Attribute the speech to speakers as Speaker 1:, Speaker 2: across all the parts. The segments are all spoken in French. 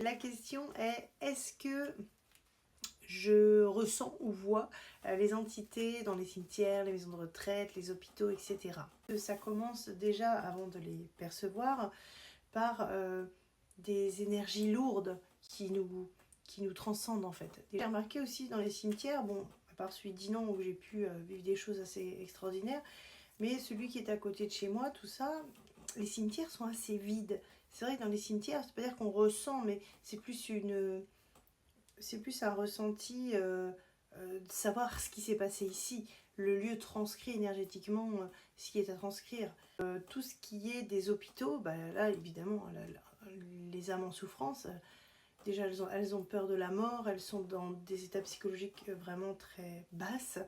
Speaker 1: La question est, est-ce que je ressens ou vois les entités dans les cimetières, les maisons de retraite, les hôpitaux, etc. Ça commence déjà, avant de les percevoir, par des énergies lourdes qui nous transcendent en fait. J'ai remarqué aussi dans les cimetières, bon, à part celui d'Inan où j'ai pu vivre des choses assez extraordinaires, mais celui qui est à côté de chez moi, tout ça, les cimetières sont assez vides. C'est vrai que dans les cimetières, c'est pas dire qu'on ressent, mais c'est plus un ressenti de savoir ce qui s'est passé ici. Le lieu transcrit énergétiquement ce qui est à transcrire. Tout ce qui est des hôpitaux, bah, là évidemment, les âmes en souffrance, déjà elles ont peur de la mort, elles sont dans des états psychologiques vraiment très basses.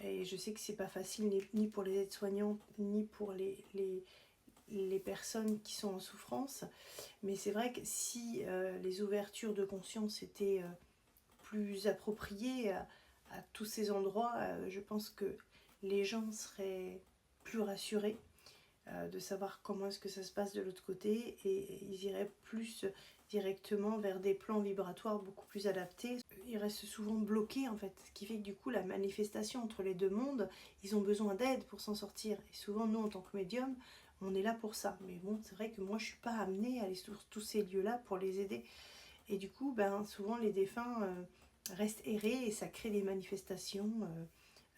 Speaker 1: Et je sais que c'est pas facile ni pour les aides-soignantes, ni pour les personnes qui sont en souffrance. Mais c'est vrai que si les ouvertures de conscience étaient plus appropriées à tous ces endroits, je pense que les gens seraient plus rassurés de savoir comment est-ce que ça se passe de l'autre côté, et ils iraient plus directement vers des plans vibratoires beaucoup plus adaptés. Ils restent souvent bloqués en fait, ce qui fait que du coup la manifestation entre les deux mondes, ils ont besoin d'aide pour s'en sortir. Et souvent nous en tant que médium, on est là pour ça. Mais bon, c'est vrai que moi je suis pas amenée à aller sur tous ces lieux-là pour les aider. Et du coup, ben, souvent les défunts restent errés et ça crée des manifestations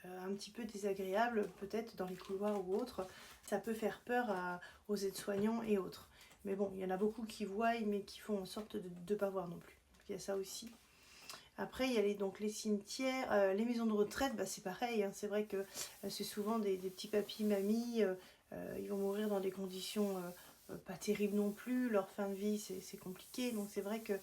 Speaker 1: un petit peu désagréables, peut-être dans les couloirs ou autres. Ça peut faire peur aux aides-soignants et autres. Mais bon, il y en a beaucoup qui voient, mais qui font en sorte de ne pas voir non plus. Donc, il y a ça aussi. Après, il y a donc les cimetières, les maisons de retraite, bah, c'est pareil. Hein. C'est vrai que c'est souvent des petits papis, mamies. Ils vont mourir dans des conditions pas terribles non plus. Leur fin de vie, c'est compliqué. Donc c'est vrai que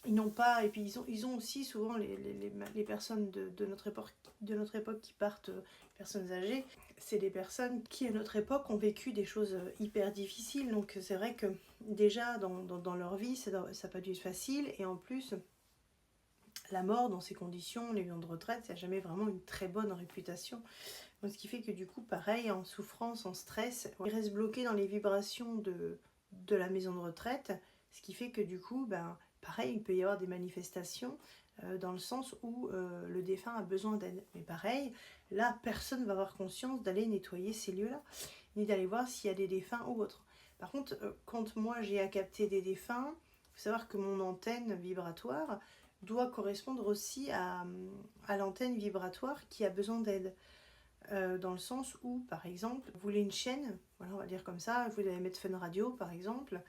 Speaker 1: ils n'ont pas, et puis ils ont aussi souvent les personnes de notre époque qui partent, personnes âgées, c'est des personnes qui à notre époque ont vécu des choses hyper difficiles, donc c'est vrai que déjà dans leur vie ça n'a pas dû être facile, et en plus la mort dans ces conditions, les maisons de retraite, ça n'a jamais vraiment une très bonne réputation. Donc, ce qui fait que du coup pareil, en souffrance, en stress, ils restent bloqués dans les vibrations de la maison de retraite, ce qui fait que du coup ben, pareil, il peut y avoir des manifestations dans le sens où le défunt a besoin d'aide. Mais pareil, là, personne ne va avoir conscience d'aller nettoyer ces lieux-là, ni d'aller voir s'il y a des défunts ou autres. Par contre, quand moi j'ai à capter des défunts, il faut savoir que mon antenne vibratoire doit correspondre aussi à l'antenne vibratoire qui a besoin d'aide. Dans le sens où, par exemple, vous voulez une chaîne, voilà, on va dire comme ça, vous allez mettre Fun Radio par exemple,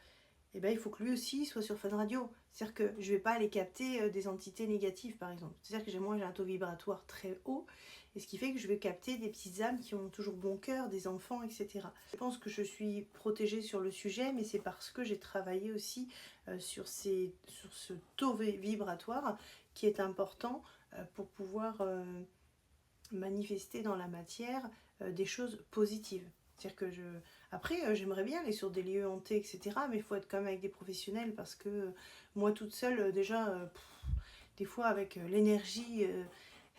Speaker 1: et ben, il faut que lui aussi soit sur Fun Radio. C'est-à-dire que je ne vais pas aller capter des entités négatives, par exemple. C'est-à-dire que moi, j'ai un taux vibratoire très haut, et ce qui fait que je vais capter des petites âmes qui ont toujours bon cœur, des enfants, etc. Je pense que je suis protégée sur le sujet, mais c'est parce que j'ai travaillé aussi sur ce taux vibratoire qui est important pour pouvoir manifester dans la matière des choses positives. C'est-à-dire que après, j'aimerais bien aller sur des lieux hantés, etc. Mais il faut être quand même avec des professionnels, parce que moi toute seule, déjà, des fois avec l'énergie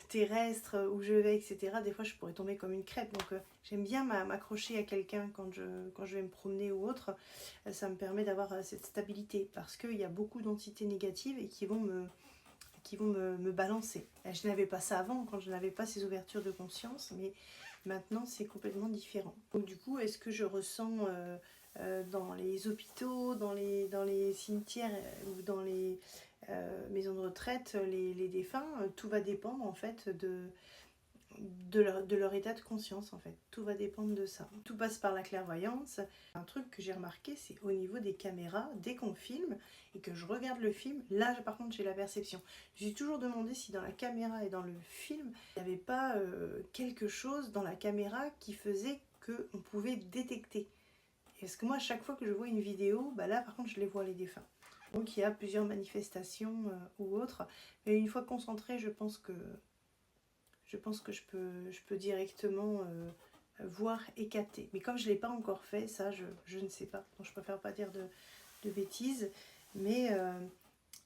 Speaker 1: terrestre où je vais, etc., des fois je pourrais tomber comme une crêpe. Donc j'aime bien m'accrocher à quelqu'un quand je vais me promener ou autre. Ça me permet d'avoir cette stabilité, parce qu'il y a beaucoup d'entités négatives et qui vont me balancer. Je n'avais pas ça avant, quand je n'avais pas ces ouvertures de conscience, mais maintenant c'est complètement différent. Donc du coup, est-ce que je ressens dans les hôpitaux, dans les cimetières ou dans les maisons de retraite, les défunts, tout va dépendre en fait de leur état de conscience en fait. Tout va dépendre de ça. Tout passe par la clairvoyance. Un truc que j'ai remarqué, c'est au niveau des caméras, dès qu'on filme et que je regarde le film, là par contre j'ai la perception. J'ai toujours demandé si dans la caméra et dans le film, il n'y avait pas quelque chose dans la caméra qui faisait qu'on pouvait détecter. Parce que moi, à chaque fois que je vois une vidéo, bah là par contre je les vois les défunts. Donc il y a plusieurs manifestations ou autres. Mais une fois concentrée, je pense que je peux directement voir et capter. Mais comme je ne l'ai pas encore fait, ça je ne sais pas. Donc je préfère pas dire de bêtises. Mais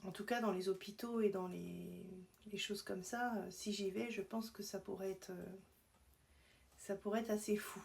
Speaker 1: en tout cas dans les hôpitaux et dans les choses comme ça, si j'y vais, je pense que ça pourrait être assez fou.